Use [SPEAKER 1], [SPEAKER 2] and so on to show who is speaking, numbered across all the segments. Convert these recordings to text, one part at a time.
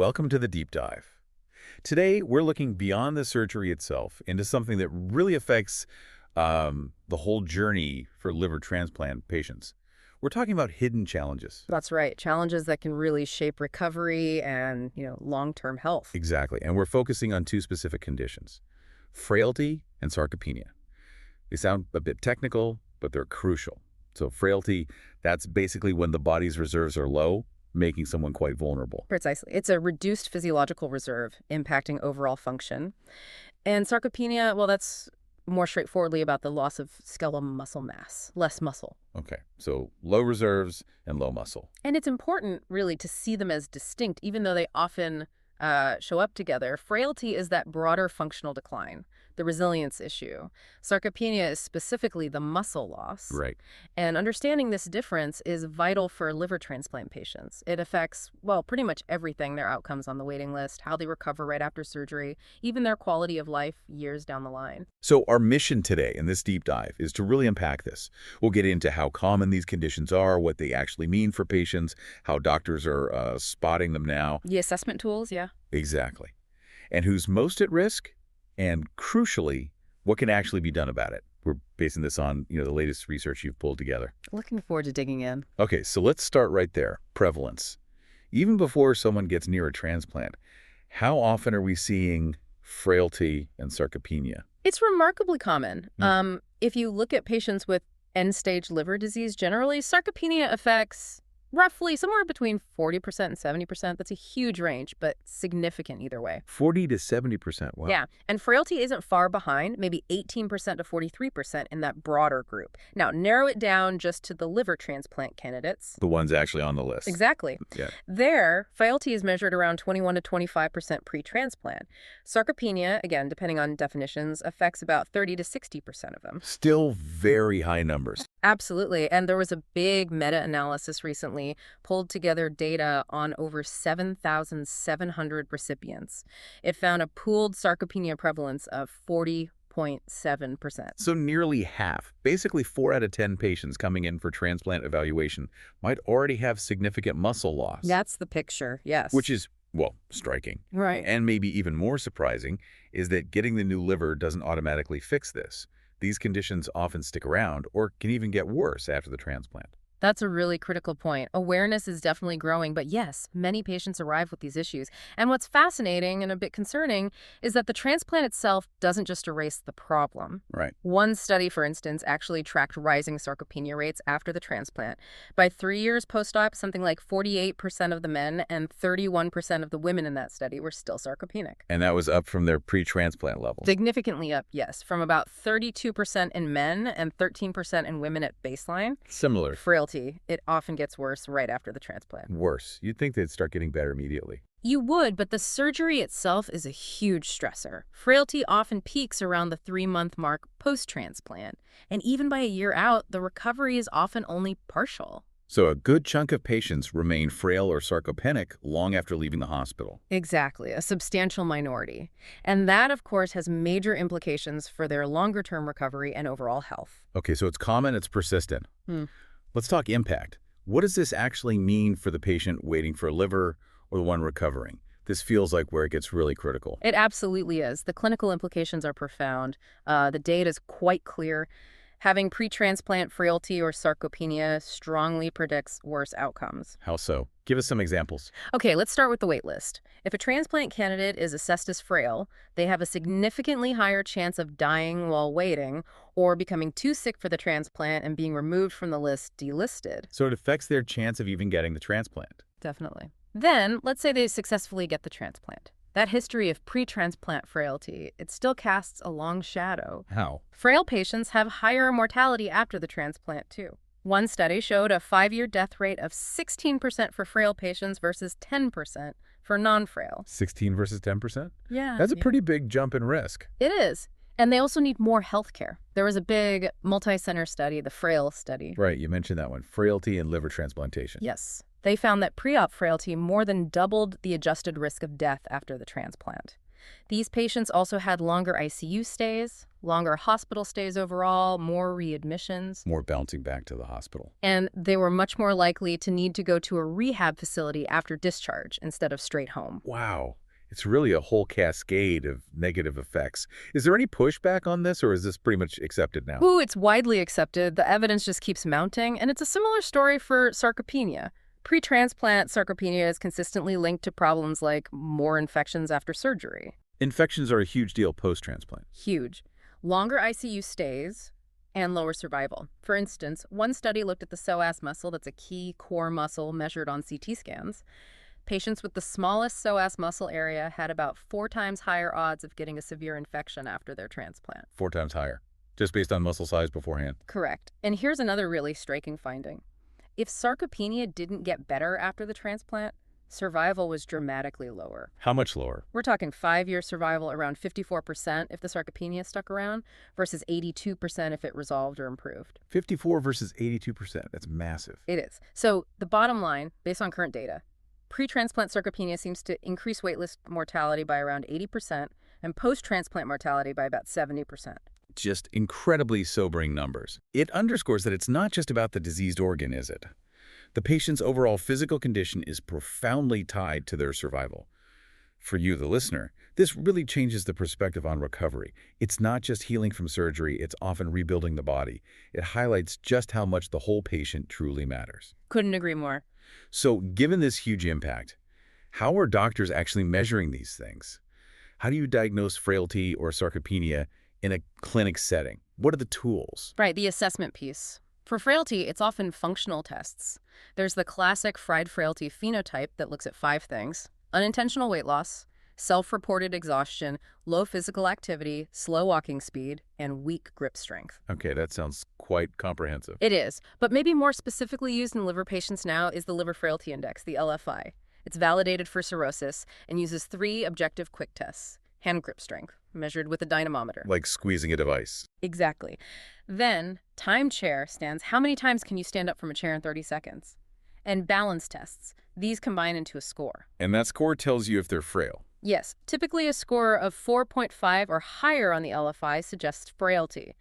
[SPEAKER 1] welcome to the deep dive. Today, we're looking beyond the surgery itself into something that really affects the whole journey for liver transplant patients. We're talking about hidden challenges.
[SPEAKER 2] That's right. Challenges that can really shape recovery and, long-term health.
[SPEAKER 1] Exactly, and we're focusing on two specific conditions, frailty and sarcopenia. They sound a bit technical, but they're crucial. So frailty, that's basically when the body's reserves are low, making someone quite vulnerable.
[SPEAKER 2] Precisely. It's a reduced physiological reserve impacting overall function. And sarcopenia, well, that's more straightforwardly about the loss of skeletal muscle mass, less muscle.
[SPEAKER 1] Okay, so low reserves and low muscle.
[SPEAKER 2] And it's important, really, to see them as distinct, even though they often show up together. Frailty is that broader functional decline, the resilience issue. Sarcopenia is specifically the muscle loss.
[SPEAKER 1] Right.
[SPEAKER 2] And understanding this difference is vital for liver transplant patients. It affects, well, pretty much everything, their outcomes on the waiting list, how they recover right after surgery, even their quality of life years down the line.
[SPEAKER 1] So our mission today in this deep dive is to really unpack this. We'll get into how common these conditions are, what they actually mean for patients, how doctors are spotting them now.
[SPEAKER 2] The assessment tools, yeah.
[SPEAKER 1] Exactly. And who's most at risk, and crucially, what can actually be done about it. We're basing this on, the latest research you've pulled together.
[SPEAKER 2] Looking forward to digging in.
[SPEAKER 1] Okay, so let's start right there. Prevalence. Even before someone gets near a transplant, how often are we seeing frailty and sarcopenia?
[SPEAKER 2] It's remarkably common. If you look at patients with end-stage liver disease, generally, sarcopenia affects roughly somewhere between 40% and 70%. That's a huge range, but significant either way.
[SPEAKER 1] 40 to 70%, wow.
[SPEAKER 2] Yeah, and frailty isn't far behind, maybe 18% to 43% in that broader group. Now, narrow it down just to the liver transplant candidates.
[SPEAKER 1] The ones actually on the list.
[SPEAKER 2] Exactly.
[SPEAKER 1] Yeah.
[SPEAKER 2] There, frailty is measured around 21 to 25% pre-transplant. Sarcopenia, again, depending on definitions, affects about 30 to 60% of them.
[SPEAKER 1] Still very high numbers.
[SPEAKER 2] Absolutely. And there was a big meta-analysis recently, pulled together data on over 7,700 recipients. It found a pooled sarcopenia prevalence of 40.7%.
[SPEAKER 1] So nearly half, basically 4 out of 10 patients coming in for transplant evaluation might already have significant muscle loss.
[SPEAKER 2] That's the picture, yes.
[SPEAKER 1] Which is, well, striking.
[SPEAKER 2] Right.
[SPEAKER 1] And maybe even more surprising is that getting the new liver doesn't automatically fix this. These conditions often stick around or can even get worse after the transplant.
[SPEAKER 2] That's a really critical point. Awareness is definitely growing, but yes, many patients arrive with these issues. And what's fascinating and a bit concerning is that the transplant itself doesn't just erase the problem.
[SPEAKER 1] Right.
[SPEAKER 2] One study, for instance, actually tracked rising sarcopenia rates after the transplant. By 3 years post-op, something like 48% of the men and 31% of the women in that study were still sarcopenic.
[SPEAKER 1] And that was up from their pre-transplant level.
[SPEAKER 2] Significantly up, yes, from about 32% in men and 13% in women at baseline.
[SPEAKER 1] Similar.
[SPEAKER 2] Frailty, it often gets worse right after the transplant.
[SPEAKER 1] Worse. You'd think they'd start getting better immediately.
[SPEAKER 2] You would, but the surgery itself is a huge stressor. Frailty often peaks around the 3-month mark post-transplant. And even by a year out, the recovery is often only partial.
[SPEAKER 1] So a good chunk of patients remain frail or sarcopenic long after leaving the hospital.
[SPEAKER 2] Exactly, a substantial minority. And that, of course, has major implications for their longer-term recovery and overall health.
[SPEAKER 1] Okay, so it's common, it's persistent. Let's talk impact. What does this actually mean for the patient waiting for a liver or the one recovering? This feels like where it gets really critical.
[SPEAKER 2] It absolutely is. The clinical implications are profound. The data is quite clear. Having pre-transplant frailty or sarcopenia strongly predicts worse outcomes.
[SPEAKER 1] How so? Give us some examples.
[SPEAKER 2] Okay, let's start with the waitlist. If a transplant candidate is assessed as frail, they have a significantly higher chance of dying while waiting or becoming too sick for the transplant and being removed from the list, delisted.
[SPEAKER 1] So it affects their chance of even getting the transplant.
[SPEAKER 2] Definitely. Then, let's say they successfully get the transplant. That history of pre-transplant frailty, it still casts a long shadow.
[SPEAKER 1] How?
[SPEAKER 2] Frail patients have higher mortality after the transplant, too. One study showed a 5-year death rate of 16% for frail patients versus 10% for non-frail.
[SPEAKER 1] 16 versus 10%?
[SPEAKER 2] Yeah.
[SPEAKER 1] That's a pretty big jump in risk.
[SPEAKER 2] It is. And they also need more health care. There was a big multi-center study, the FRAIL study.
[SPEAKER 1] Right, you mentioned that one, frailty and liver transplantation.
[SPEAKER 2] Yes. They found that pre-op frailty more than doubled the adjusted risk of death after the transplant. These patients also had longer ICU stays, longer hospital stays overall, more readmissions.
[SPEAKER 1] More bouncing back to the hospital.
[SPEAKER 2] And they were much more likely to need to go to a rehab facility after discharge instead of straight home.
[SPEAKER 1] Wow. It's really a whole cascade of negative effects. Is there any pushback on this, or is this pretty much accepted now?
[SPEAKER 2] Ooh, it's widely accepted. The evidence just keeps mounting, and it's a similar story for sarcopenia. Pre-transplant sarcopenia is consistently linked to problems like more infections after surgery.
[SPEAKER 1] Infections are a huge deal post-transplant.
[SPEAKER 2] Huge. Longer ICU stays and lower survival. For instance, one study looked at the psoas muscle, that's a key core muscle measured on CT scans. Patients with the smallest psoas muscle area had about 4 times higher odds of getting a severe infection after their transplant.
[SPEAKER 1] 4 times higher, just based on muscle size beforehand.
[SPEAKER 2] Correct. And here's another really striking finding. If sarcopenia didn't get better after the transplant, survival was dramatically lower.
[SPEAKER 1] How much lower?
[SPEAKER 2] We're talking 5-year survival around 54% if the sarcopenia stuck around versus 82% if it resolved or improved.
[SPEAKER 1] 54 versus 82%. That's massive.
[SPEAKER 2] It is. So the bottom line, based on current data, pre-transplant sarcopenia seems to increase waitlist mortality by around 80% and post-transplant mortality by about 70%.
[SPEAKER 1] Just incredibly sobering numbers. It underscores that it's not just about the diseased organ, is it? The patient's overall physical condition is profoundly tied to their survival. For you, the listener, this really changes the perspective on recovery. It's not just healing from surgery, it's often rebuilding the body. It highlights just how much the whole patient truly matters.
[SPEAKER 2] Couldn't agree more.
[SPEAKER 1] So, given this huge impact, how are doctors actually measuring these things? How do you diagnose frailty or sarcopenia in a clinic setting? What are the tools?
[SPEAKER 2] Right, the assessment piece. For frailty, it's often functional tests. There's the classic fried frailty phenotype that looks at 5 things: unintentional weight loss, self-reported exhaustion, low physical activity, slow walking speed, and weak grip strength.
[SPEAKER 1] Okay, that sounds quite comprehensive.
[SPEAKER 2] It is, but maybe more specifically used in liver patients now is the Liver Frailty Index, the LFI. It's validated for cirrhosis and uses 3 objective quick tests. Hand grip strength, measured with a dynamometer.
[SPEAKER 1] Like squeezing a device.
[SPEAKER 2] Exactly. Then, time chair stands. How many times can you stand up from a chair in 30 seconds? And balance tests. These combine into a score.
[SPEAKER 1] And that score tells you if they're frail.
[SPEAKER 2] Yes, typically a score of 4.5 or higher on the LFI suggests frailty.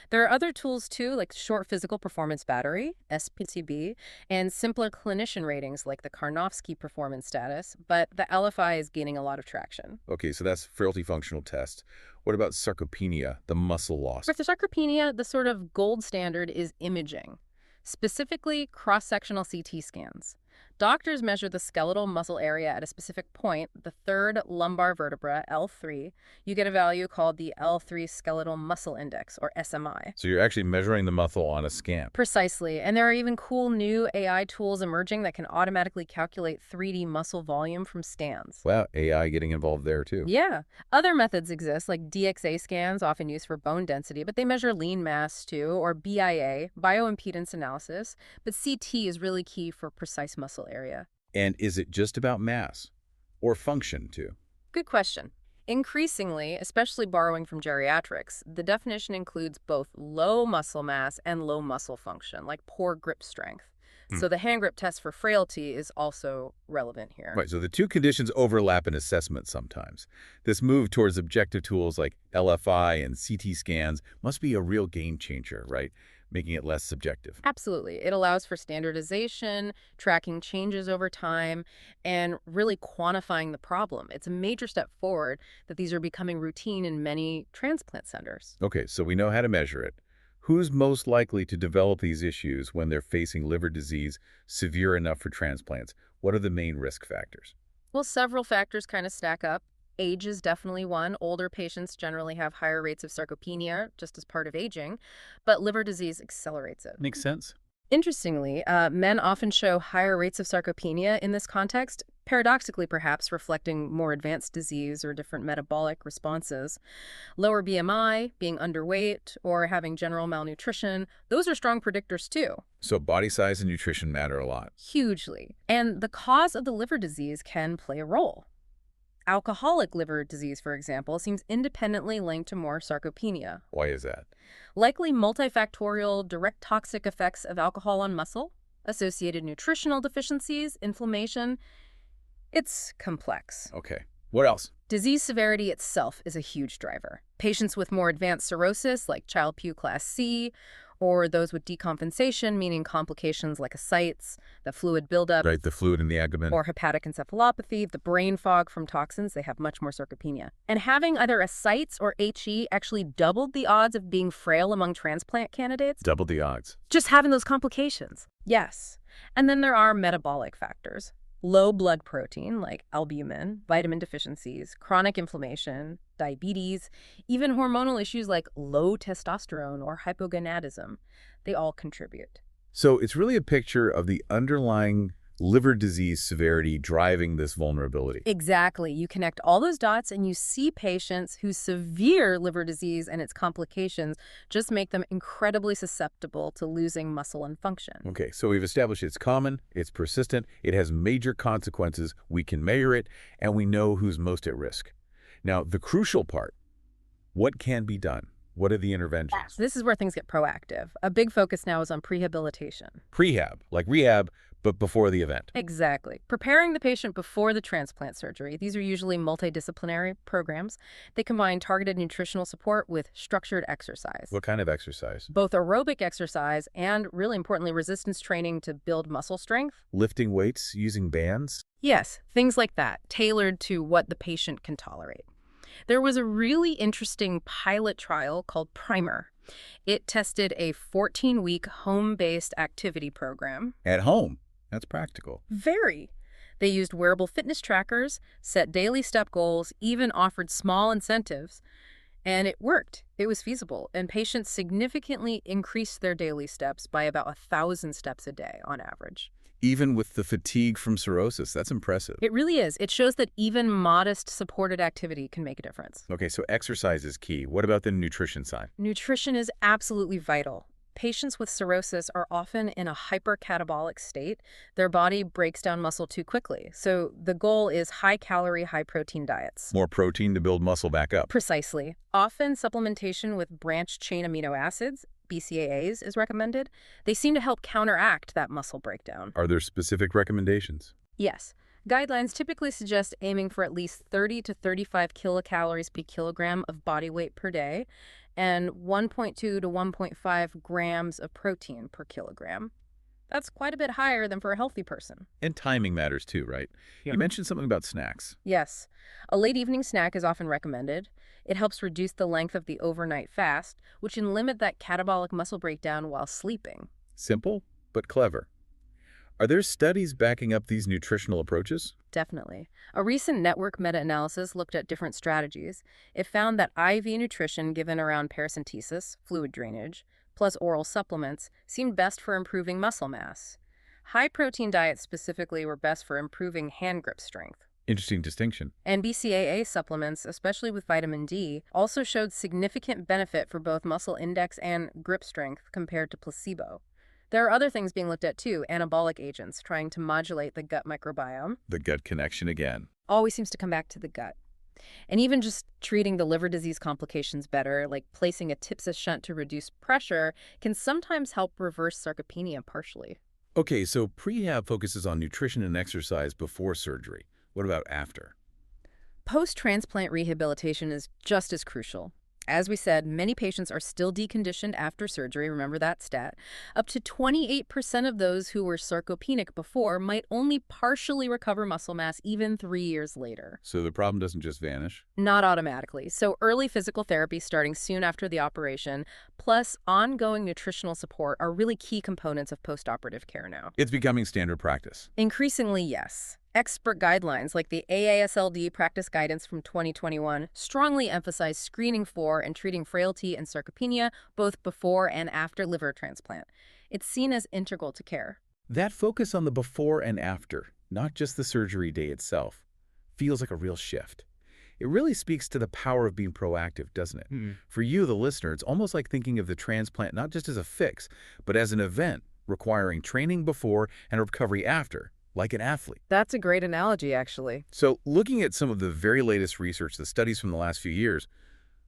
[SPEAKER 2] There are other tools too, like short physical performance battery, SPCB, and simpler clinician ratings like the Karnofsky performance status, but the LFI is gaining a lot of traction.
[SPEAKER 1] Okay, so that's frailty functional test. What about sarcopenia, the muscle loss?
[SPEAKER 2] For the sarcopenia, the sort of gold standard is imaging, specifically cross-sectional CT scans. Doctors measure the skeletal muscle area at a specific point, the 3rd lumbar vertebra, L3. You get a value called the L3 Skeletal Muscle Index, or SMI.
[SPEAKER 1] So you're actually measuring the muscle on a scan.
[SPEAKER 2] Precisely. And there are even cool new AI tools emerging that can automatically calculate 3D muscle volume from scans.
[SPEAKER 1] Wow, AI getting involved there too.
[SPEAKER 2] Yeah. Other methods exist, like DXA scans, often used for bone density, but they measure lean mass too, or BIA, bioimpedance analysis. But CT is really key for precise muscle area.
[SPEAKER 1] And is it just about mass or function too?
[SPEAKER 2] Good question. Increasingly, especially borrowing from geriatrics, the definition includes both low muscle mass and low muscle function, like poor grip strength. So the hand grip test for frailty is also relevant here.
[SPEAKER 1] Right, so the two conditions overlap in assessment sometimes. This move towards objective tools like LFI and CT scans must be a real game changer, right? Making it less subjective.
[SPEAKER 2] Absolutely. It allows for standardization, tracking changes over time, and really quantifying the problem. It's a major step forward that these are becoming routine in many transplant centers.
[SPEAKER 1] Okay, so we know how to measure it. Who's most likely to develop these issues when they're facing liver disease severe enough for transplants? What are the main risk factors?
[SPEAKER 2] Well, several factors kind of stack up. Age is definitely one. Older patients generally have higher rates of sarcopenia just as part of aging, but liver disease accelerates it.
[SPEAKER 1] Makes sense.
[SPEAKER 2] Interestingly, men often show higher rates of sarcopenia in this context, paradoxically perhaps reflecting more advanced disease or different metabolic responses. Lower BMI, being underweight, or having general malnutrition, those are strong predictors too.
[SPEAKER 1] So body size and nutrition matter a lot.
[SPEAKER 2] Hugely. And the cause of the liver disease can play a role. Alcoholic liver disease, for example, seems independently linked to more sarcopenia.
[SPEAKER 1] Why is that?
[SPEAKER 2] Likely multifactorial direct toxic effects of alcohol on muscle, associated nutritional deficiencies, inflammation. It's complex.
[SPEAKER 1] Okay. What else?
[SPEAKER 2] Disease severity itself is a huge driver. Patients with more advanced cirrhosis, like Child-Pugh class C, or those with decompensation, meaning complications like ascites, the fluid buildup,
[SPEAKER 1] Right, the fluid in the abdomen.
[SPEAKER 2] or hepatic encephalopathy, the brain fog from toxins, they have much more sarcopenia. And having either ascites or HE actually doubled the odds of being frail among transplant candidates.
[SPEAKER 1] Double the odds.
[SPEAKER 2] Just having those complications. Yes. And then there are metabolic factors. Low blood protein, like albumin, vitamin deficiencies, chronic inflammation, diabetes, even hormonal issues like low testosterone or hypogonadism. They all contribute.
[SPEAKER 1] So it's really a picture of the underlying liver disease severity driving this vulnerability.
[SPEAKER 2] Exactly. You connect all those dots and you see patients whose severe liver disease and its complications just make them incredibly susceptible to losing muscle and function.
[SPEAKER 1] Okay, so we've established it's common, it's persistent, it has major consequences, we can measure it, and we know who's most at risk. Now, the crucial part, what can be done? What are the interventions?
[SPEAKER 2] This is where things get proactive. A big focus now is on prehabilitation.
[SPEAKER 1] Prehab, like rehab, but before the event.
[SPEAKER 2] Exactly. Preparing the patient before the transplant surgery. These are usually multidisciplinary programs. They combine targeted nutritional support with structured exercise.
[SPEAKER 1] What kind of exercise?
[SPEAKER 2] Both aerobic exercise and, really importantly, resistance training to build muscle strength.
[SPEAKER 1] Lifting weights using bands?
[SPEAKER 2] Yes, things like that, tailored to what the patient can tolerate. There was a really interesting pilot trial called Primer. It tested a 14-week home-based activity program.
[SPEAKER 1] At home. That's practical.
[SPEAKER 2] Very. They used wearable fitness trackers, set daily step goals, even offered small incentives. And it worked. It was feasible. And patients significantly increased their daily steps by about 1,000 steps a day on average.
[SPEAKER 1] Even with the fatigue from cirrhosis, that's impressive.
[SPEAKER 2] It really is. It shows that even modest supported activity can make a difference.
[SPEAKER 1] Okay, so exercise is key. What about the nutrition side?
[SPEAKER 2] Nutrition is absolutely vital. Patients with cirrhosis are often in a hypercatabolic state. Their body breaks down muscle too quickly. So the goal is high-calorie, high-protein diets.
[SPEAKER 1] More protein to build muscle back up.
[SPEAKER 2] Precisely. Often supplementation with branched-chain amino acids, BCAAs, is recommended. They seem to help counteract that muscle breakdown.
[SPEAKER 1] Are there specific recommendations?
[SPEAKER 2] Yes. Guidelines typically suggest aiming for at least 30 to 35 kilocalories per kilogram of body weight per day and 1.2 to 1.5 grams of protein per kilogram. That's quite a bit higher than for a healthy person.
[SPEAKER 1] And timing matters too, right? You mentioned something about snacks.
[SPEAKER 2] Yes. A late evening snack is often recommended. It helps reduce the length of the overnight fast, which can limit that catabolic muscle breakdown while sleeping.
[SPEAKER 1] Simple, but clever. Are there studies backing up these nutritional approaches?
[SPEAKER 2] Definitely. A recent network meta-analysis looked at different strategies. It found that IV nutrition given around paracentesis, fluid drainage, plus oral supplements seemed best for improving muscle mass. High-protein diets specifically were best for improving hand grip strength.
[SPEAKER 1] Interesting distinction.
[SPEAKER 2] And BCAA supplements, especially with vitamin D, also showed significant benefit for both muscle index and grip strength compared to placebo. There are other things being looked at too, anabolic agents trying to modulate the gut microbiome.
[SPEAKER 1] The gut connection again.
[SPEAKER 2] Always seems to come back to the gut. And even just treating the liver disease complications better, like placing a TIPSA shunt to reduce pressure, can sometimes help reverse sarcopenia partially.
[SPEAKER 1] Okay, so prehab focuses on nutrition and exercise before surgery. What about after?
[SPEAKER 2] Post-transplant rehabilitation is just as crucial. As we said, many patients are still deconditioned after surgery, remember that stat. Up to 28% of those who were sarcopenic before might only partially recover muscle mass even 3 years later.
[SPEAKER 1] So the problem doesn't just vanish?
[SPEAKER 2] Not automatically. So early physical therapy starting soon after the operation, plus ongoing nutritional support are really key components of postoperative care now.
[SPEAKER 1] It's becoming standard practice.
[SPEAKER 2] Increasingly, yes. Expert guidelines like the AASLD practice guidance from 2021 strongly emphasize screening for and treating frailty and sarcopenia both before and after liver transplant. It's seen as integral to care.
[SPEAKER 1] That focus on the before and after, not just the surgery day itself, feels like a real shift. It really speaks to the power of being proactive, doesn't it? For you, the listener, it's almost like thinking of the transplant not just as a fix, but as an event requiring training before and recovery after, like an athlete.
[SPEAKER 2] That's a great analogy, actually.
[SPEAKER 1] So looking at some of the very latest research, the studies from the last few years,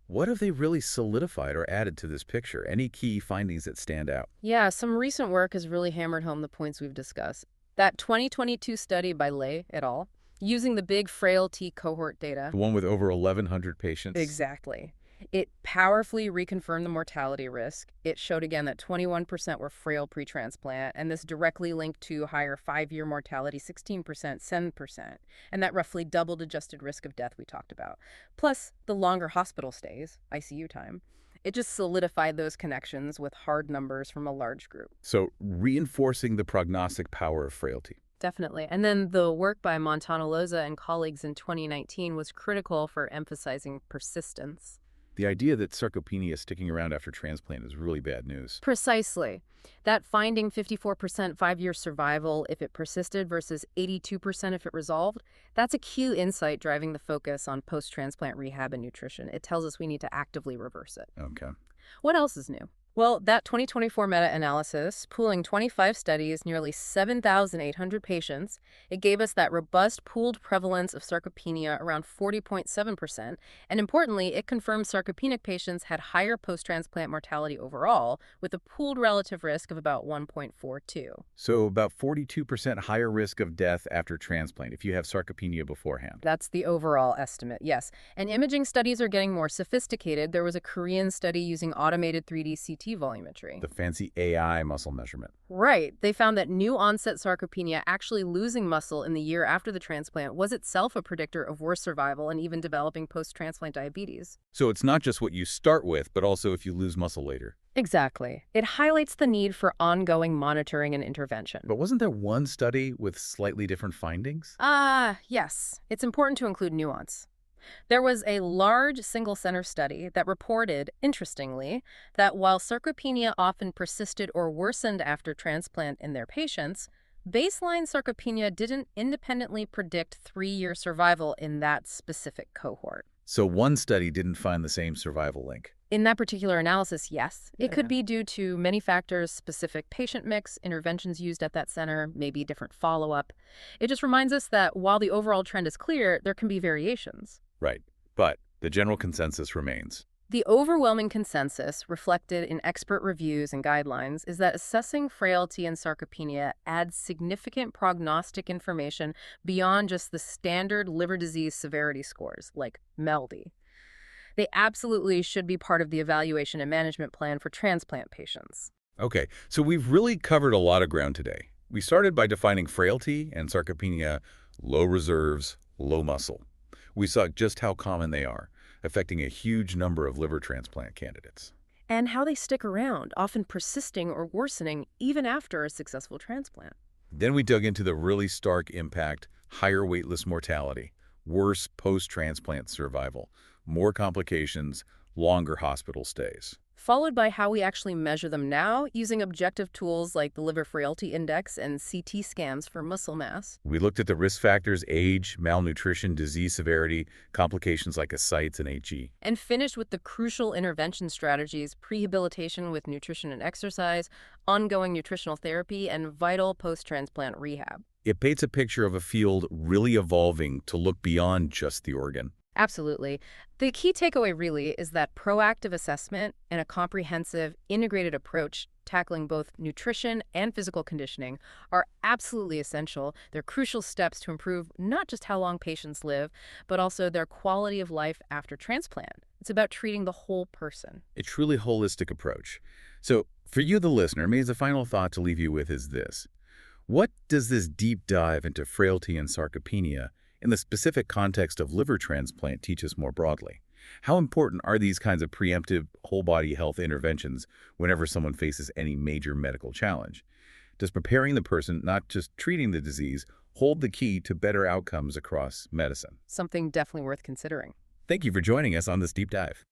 [SPEAKER 1] what have they really solidified or added to this picture? Any key findings that stand out?
[SPEAKER 2] Yeah, some recent work has really hammered home the points we've discussed. That 2022 study by Lay et al. using the big frailty cohort data.
[SPEAKER 1] The one with over 1,100 patients?
[SPEAKER 2] Exactly. It powerfully reconfirmed the mortality risk. It showed again that 21% were frail pre-transplant, and this directly linked to higher 5-year mortality, 16%, 7%, and that roughly doubled adjusted risk of death we talked about. Plus, the longer hospital stays, ICU time. It just solidified those connections with hard numbers from a large group.
[SPEAKER 1] So reinforcing the prognostic power of frailty.
[SPEAKER 2] Definitely. And then the work by Montanaloza and colleagues in 2019 was critical for emphasizing persistence.
[SPEAKER 1] The idea that sarcopenia sticking around after transplant is really bad news.
[SPEAKER 2] Precisely. That finding 54% 5-year survival if it persisted versus 82% if it resolved, that's a key insight driving the focus on post-transplant rehab and nutrition. It tells us we need to actively reverse it.
[SPEAKER 1] Okay.
[SPEAKER 2] What else is new? Well, that 2024 meta-analysis, pooling 25 studies, nearly 7,800 patients, it gave us that robust pooled prevalence of sarcopenia around 40.7%, and importantly, it confirmed sarcopenic patients had higher post-transplant mortality overall, with a pooled relative risk of about 1.42.
[SPEAKER 1] So about 42% higher risk of death after transplant if you have sarcopenia beforehand.
[SPEAKER 2] That's the overall estimate, yes. And imaging studies are getting more sophisticated. There was a Korean study using automated 3D CT volumetry.
[SPEAKER 1] The fancy AI muscle measurement.
[SPEAKER 2] Right. They found that new onset sarcopenia, actually losing muscle in the year after the transplant, was itself a predictor of worse survival and even developing post-transplant diabetes.
[SPEAKER 1] So it's not just what you start with, but also if you lose muscle later.
[SPEAKER 2] Exactly. It highlights the need for ongoing monitoring and intervention.
[SPEAKER 1] But wasn't there one study with slightly different findings?
[SPEAKER 2] Yes. It's important to include nuance. There was a large single-center study that reported, interestingly, that while sarcopenia often persisted or worsened after transplant in their patients, baseline sarcopenia didn't independently predict 3-year survival in that specific cohort.
[SPEAKER 1] So one study didn't find the same survival link.
[SPEAKER 2] In that particular analysis, yes. It could be due to many factors: specific patient mix, interventions used at that center, maybe different follow-up. It just reminds us that while the overall trend is clear, there can be variations.
[SPEAKER 1] Right. But the general consensus remains.
[SPEAKER 2] The overwhelming consensus, reflected in expert reviews and guidelines, is that assessing frailty and sarcopenia adds significant prognostic information beyond just the standard liver disease severity scores, like MELD. They absolutely should be part of the evaluation and management plan for transplant patients.
[SPEAKER 1] Okay, so we've really covered a lot of ground today. We started by defining frailty and sarcopenia, low reserves, low muscle. We saw just how common they are, affecting a huge number of liver transplant candidates.
[SPEAKER 2] And how they stick around, often persisting or worsening even after a successful transplant.
[SPEAKER 1] Then we dug into the really stark impact: higher waitlist mortality, worse post-transplant survival, more complications, longer hospital stays.
[SPEAKER 2] Followed by how we actually measure them now, using objective tools like the Liver Frailty Index and CT scans for muscle mass.
[SPEAKER 1] We looked at the risk factors: age, malnutrition, disease severity, complications like ascites and HE.
[SPEAKER 2] And finished with the crucial intervention strategies: prehabilitation with nutrition and exercise, ongoing nutritional therapy, and vital post-transplant rehab.
[SPEAKER 1] It paints a picture of a field really evolving to look beyond just the organ.
[SPEAKER 2] Absolutely. The key takeaway really is that proactive assessment and a comprehensive, integrated approach tackling both nutrition and physical conditioning are absolutely essential. They're crucial steps to improve not just how long patients live, but also their quality of life after transplant. It's about treating the whole person.
[SPEAKER 1] A truly holistic approach. So for you, the listener, maybe the final thought to leave you with is this. What does this deep dive into frailty and sarcopenia in the specific context of liver transplant teach us more broadly? How important are these kinds of preemptive whole-body health interventions whenever someone faces any major medical challenge? Does preparing the person, not just treating the disease, hold the key to better outcomes across medicine?
[SPEAKER 2] Something definitely worth considering.
[SPEAKER 1] Thank you for joining us on this deep dive.